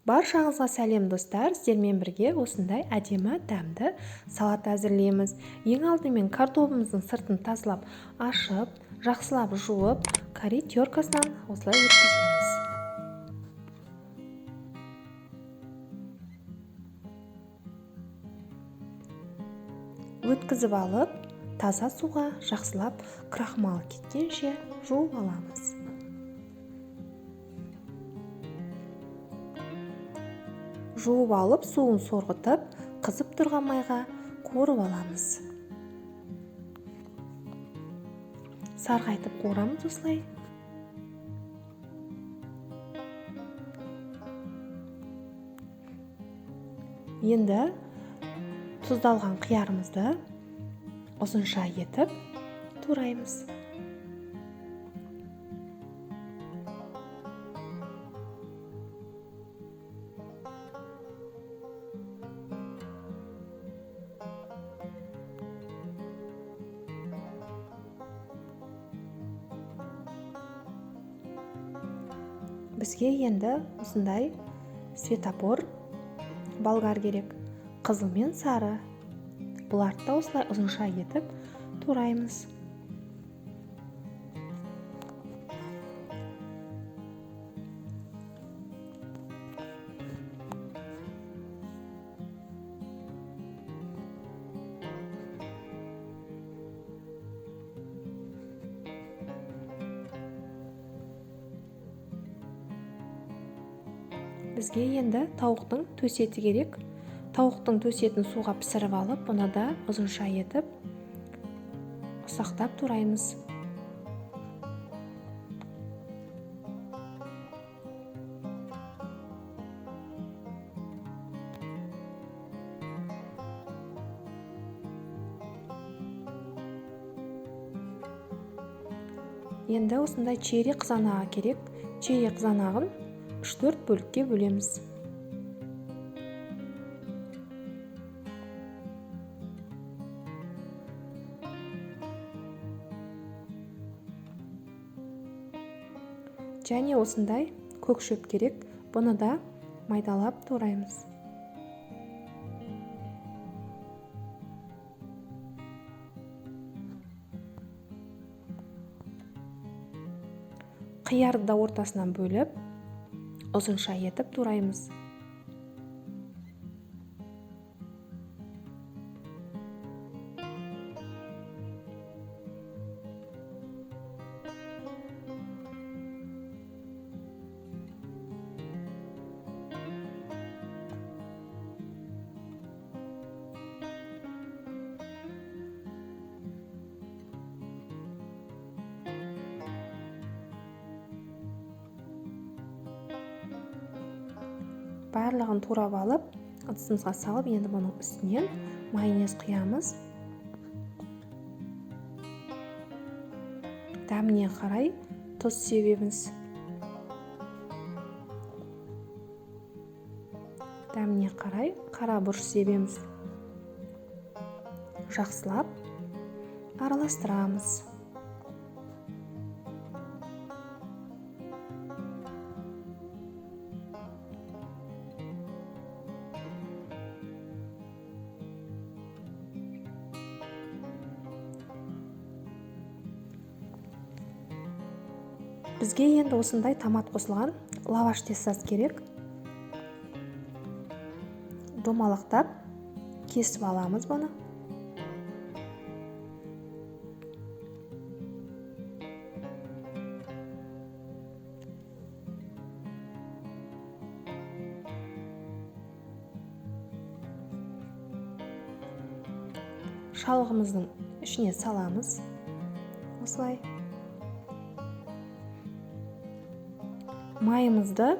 Баршаңызға сәлем достар, сіздермен бірге осындай әдемі дәмді салат әзірлейміз. Ең алдымен картопымыздың сыртын тазалап, ашып, жақсылап жуып, карри теркасынан осылай өткіземіз. Өткізіп алып, таза суға жақсылап крахмалы кеткенше жуып аламыз. Жуып алып, суын сорғытып, қызып тұрған майға қуырып аламыз. Сарғайтып қуырамыз осылай. Енді тұздалған қиярымызды ұзынша етіп тураймыз. Бізге енді осындай светофор болгар керек. Қызыл мен сары. Бұларды да осылай ұзынша етіп тураймыз. Бізге енді тауықтың төс еті керек. Тауықтың төс етін суға пісіріп алып, бұны да ұзынша етіп, ұсақтап тураймыз. Енді осындай черри қызанағы керек. Черри қызанағын 3-4 бөлікке бөлеміз. Және осындай көк шөп керек. Бұны да майдалап тураймыз. Қиярды да ортасынан бөліп, ұзынша етіп тураймыз. Барлығын турап алып, ыдысымызға салып, енді бұның үстінен майонез құямыз. Дәміне қарай тұз себеміз. Дәміне қарай қара бұрыш себеміз. Жақсылап араластырамыз. Бізге енді осындай томат қосылған лаваш тестасы керек. Домалақтап кесіп аламыз бұны. Шалғымыздың ішіне саламыз. Осылай. Майымызды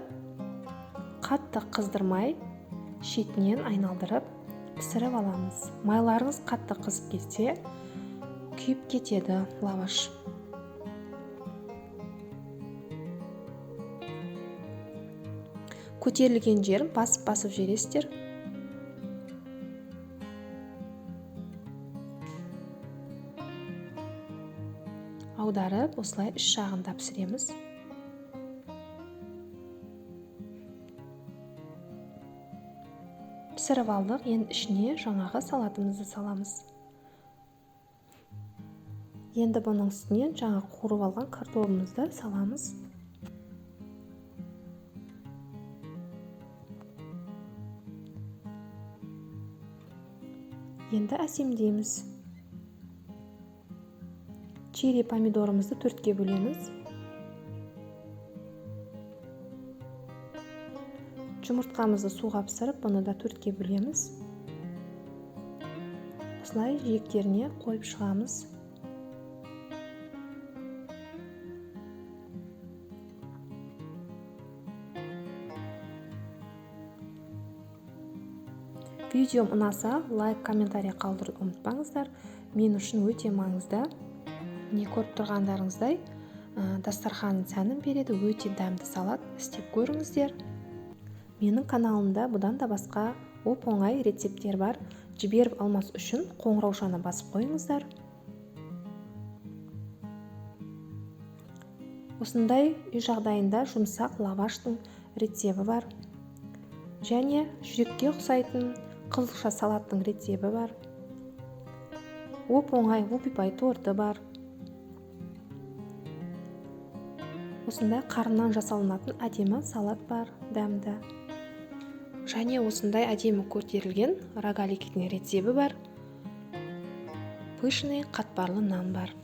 қатты қыздырмай, шетінен айналдырып пісіріп аламыз. Майларыңыз қатты қызып кетсе, күйіп кетеді лаваш. Көтерілген жерін басып жібересіздер. Аударып, осылай үш жағында пісіреміз. пісіріп алдық. Енді ішіне жаңағы салатымызды саламыз. Енді бұның үстіне жаңа қуырып алған картобымызды саламыз. Енді әсемдейміз. Черри помидорымызды 4-ке бөлеміз. Жұмыртқамызды суға пісіріп, бұны да 4-ке бөлеміз. Осылай жиектеріне қойып шығамыз. Видеом ұнаса, лайк, комментарий қалдыруды ұмытпаңыздар. Мен үшін өте маңызды. Не көріп тұрғандарыңыздай, дастарханның сәнін береді, өте дәмді салат. Істеп көріңіздер. Менің каналымда бұдан да басқа оп-оңай рецепттер бар. Жіберіп алмас үшін қоңыраушаны басып қойыңыздар. Осындай үй жағдайында жұмсақ лаваштың рецебі бар. Және жүрекке ұқсайтын қызылша салаттың рецебі бар. Оп-оңай опипай торты бар. Осындай қарыннан жасалынатын әдемі салат бар, дәмді. Және осындай әдемі көтерілген рогаликінің рецебі бар. Пышный қатпарлы нан бар.